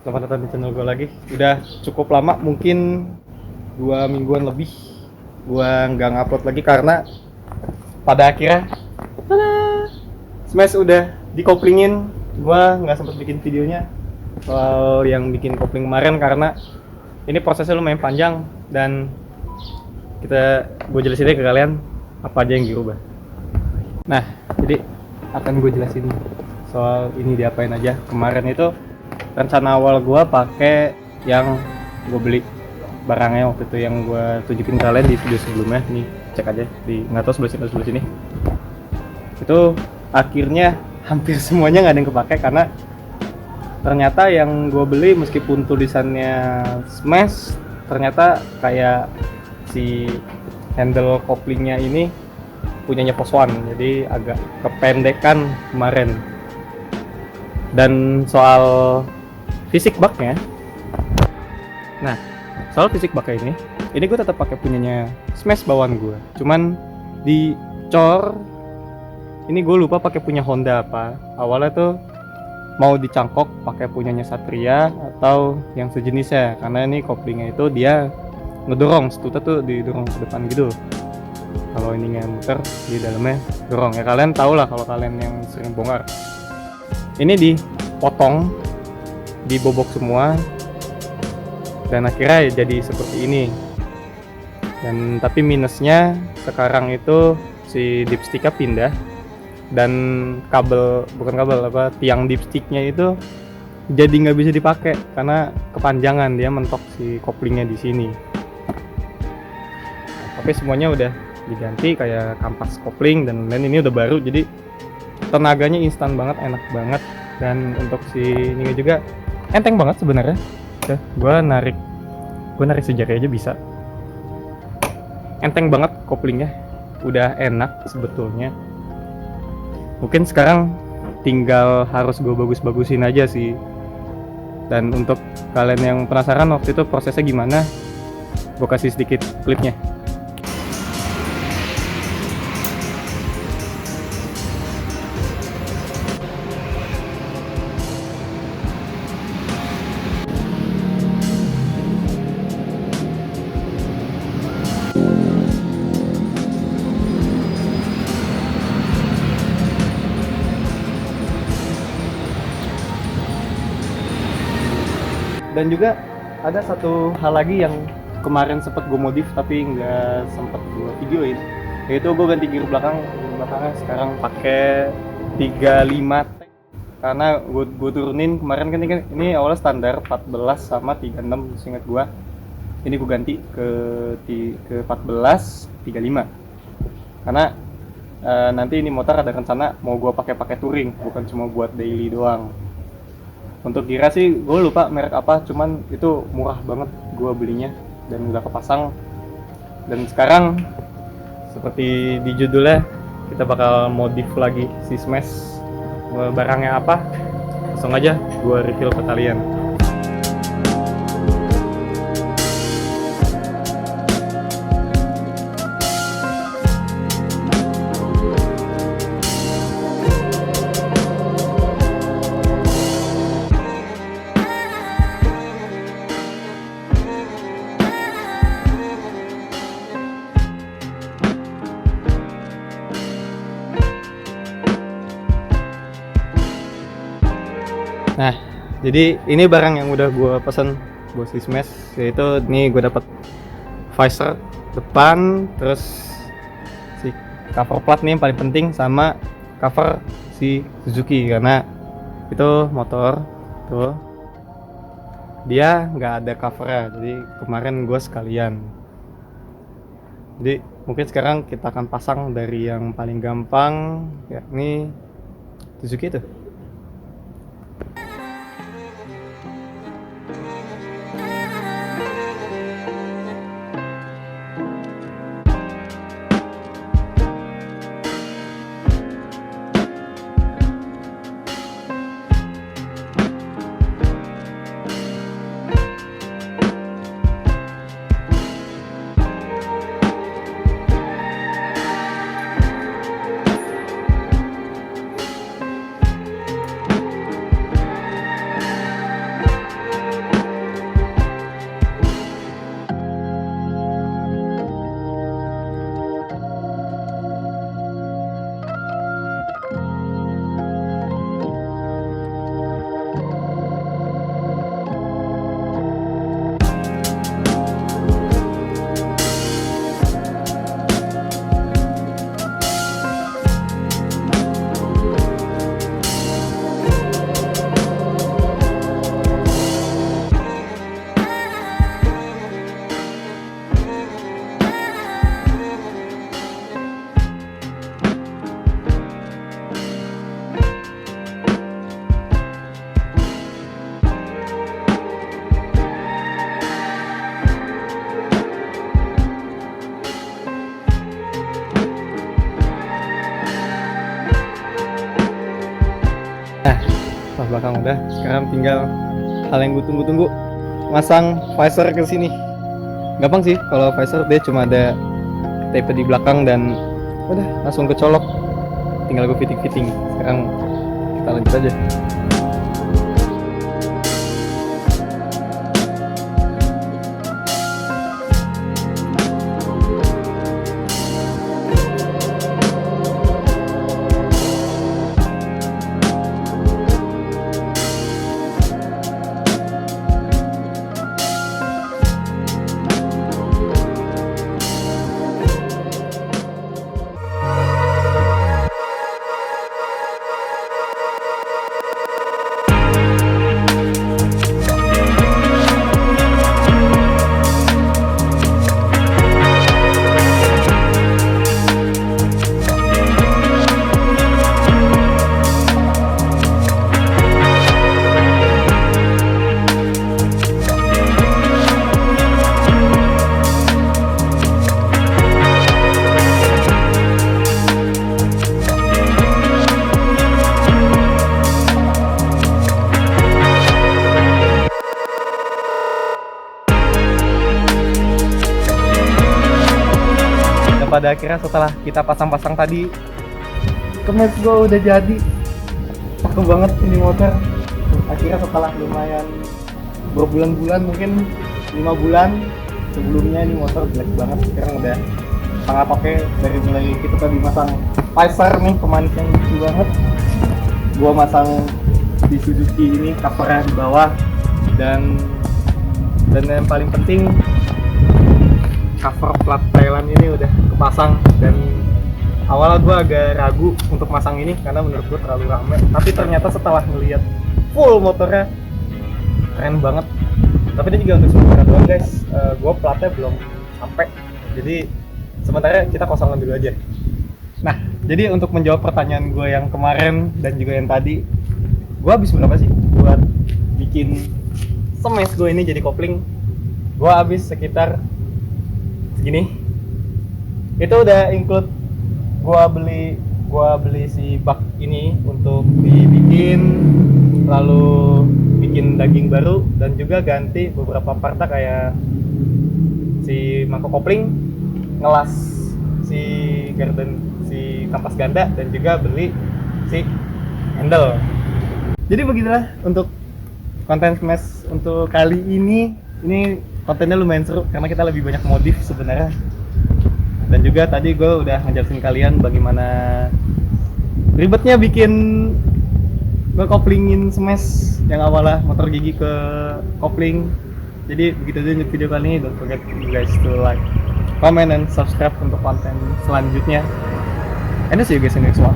Selamat datang di channel gue lagi. Udah cukup lama, mungkin 2 mingguan lebih gue nggak ngupload lagi karena pada akhirnya tada, Smash udah dikoplingin. Gue nggak sempet bikin videonya soal yang bikin kopling kemarin karena ini prosesnya lumayan panjang dan gue jelasin deh ke kalian apa aja yang dirubah. Nah, jadi akan gue jelasin soal ini diapain aja. Kemarin itu rencana awal gue pakai yang gue beli barangnya waktu itu yang gue tunjukin kalian di video sebelumnya. Nih cek aja di nggak tahu sebelah sini. Itu akhirnya hampir semuanya nggak ada yang kepake karena ternyata yang gue beli meskipun tulisannya Smash, ternyata kayak si handle koplingnya ini punyanya POS1, jadi agak kependekan kemarin. Dan soal fisik baknya, nah soal fisik baknya ini gue tetap pakai punyanya Smash bawaan gue, cuman di cor ini gue lupa pakai punya Honda apa. Awalnya tuh mau dicangkok pakai punyanya Satria atau yang sejenisnya, karena ini koplingnya itu dia ngedorong setutnya tuh didorong ke depan gitu. Kalau ininya muter di dalamnya dorong ya, kalian tau lah kalau kalian yang sering bongkar. Ini dipotong, dibobok semua, dan akhirnya jadi seperti ini. Dan tapi minusnya sekarang itu si dipsticknya pindah dan tiang dipsticknya itu jadi nggak bisa dipakai karena kepanjangan, dia mentok si koplingnya di sini. Tapi semuanya udah diganti kayak kampas kopling dan lain, ini udah baru, jadi tenaganya instan banget, enak banget. Dan untuk si ini juga enteng banget sebenarnya. Gue narik sejari aja bisa. Enteng banget koplingnya, udah enak sebetulnya. Mungkin sekarang tinggal harus gue bagus-bagusin aja sih. Dan untuk kalian yang penasaran waktu itu prosesnya gimana, gue kasih sedikit klipnya. Dan juga ada satu hal lagi yang kemarin sempat gue modif tapi nggak sempat gue videoin, yaitu gue ganti gear belakangnya sekarang pakai 35T, karena gue turunin kemarin kan ini awalnya standar 14 sama 36 seingat gue. Ini gue ganti ke 14 35 karena nanti ini motor ada rencana mau gue pakai touring, bukan cuma buat daily doang. Untuk gira sih gue lupa merek apa, cuman itu murah banget gue belinya dan udah kepasang. Dan sekarang seperti di judulnya, kita bakal modif lagi si Smash. Barangnya apa? Langsung aja gue reveal ke kalian. Nah, jadi ini barang yang udah gue pesen buat si Smash, yaitu nih gue dapet visor depan, terus si cover plat nih yang paling penting, sama cover si Suzuki karena itu motor tuh dia nggak ada covernya, jadi kemarin gue sekalian. Jadi mungkin sekarang kita akan pasang dari yang paling gampang, yakni Suzuki tuh. Pas belakang udah, sekarang tinggal hal yang gue tunggu-tunggu, masang visor ke sini. Gampang sih kalau visor, dia cuma ada tape di belakang dan udah langsung kecolok. Tinggal gue fitting-fitting. Sekarang kita lanjut aja. Pada akhirnya setelah kita pasang-pasang tadi, kemes gue udah jadi. Cakep banget ini motor. Akhirnya setelah lumayan berbulan-bulan, mungkin 5 bulan sebelumnya ini motor jelek banget. Sekarang udah sangat oke. Dari mulai kita tadi masang visor nih, pemanis yang lucu banget. Gua masang di Suzuki ini covernya di bawah, dan yang paling penting cover plat Thailand ini udah kepasang. Dan awalnya gue agak ragu untuk masang ini karena menurut gue terlalu rame, tapi ternyata setelah ngeliat full motornya keren banget. Tapi ini juga untuk sementara doang guys, gue platnya belum sampai, jadi sementara kita kosongin dulu aja. Nah, jadi untuk menjawab pertanyaan gue yang kemarin dan juga yang tadi, gue habis berapa sih buat bikin smash gue ini jadi kopling? Gue habis sekitar segini. Itu udah include gua beli si bak ini untuk dibikin, lalu bikin daging baru, dan juga ganti beberapa partnya kayak si mangkok kopling, ngelas si kampas ganda, dan juga beli si handle. Jadi begitulah untuk konten smash untuk kali ini. Ini kontennya lumayan seru karena kita lebih banyak modif sebenarnya. Dan juga tadi gue udah ngejelasin kalian bagaimana ribetnya bikin ngekoplingin smash yang awalnya motor gigi ke kopling. Jadi begitu aja untuk video kali ini. Don't forget you guys to like, comment, and subscribe untuk konten selanjutnya. And see you guys in the next one.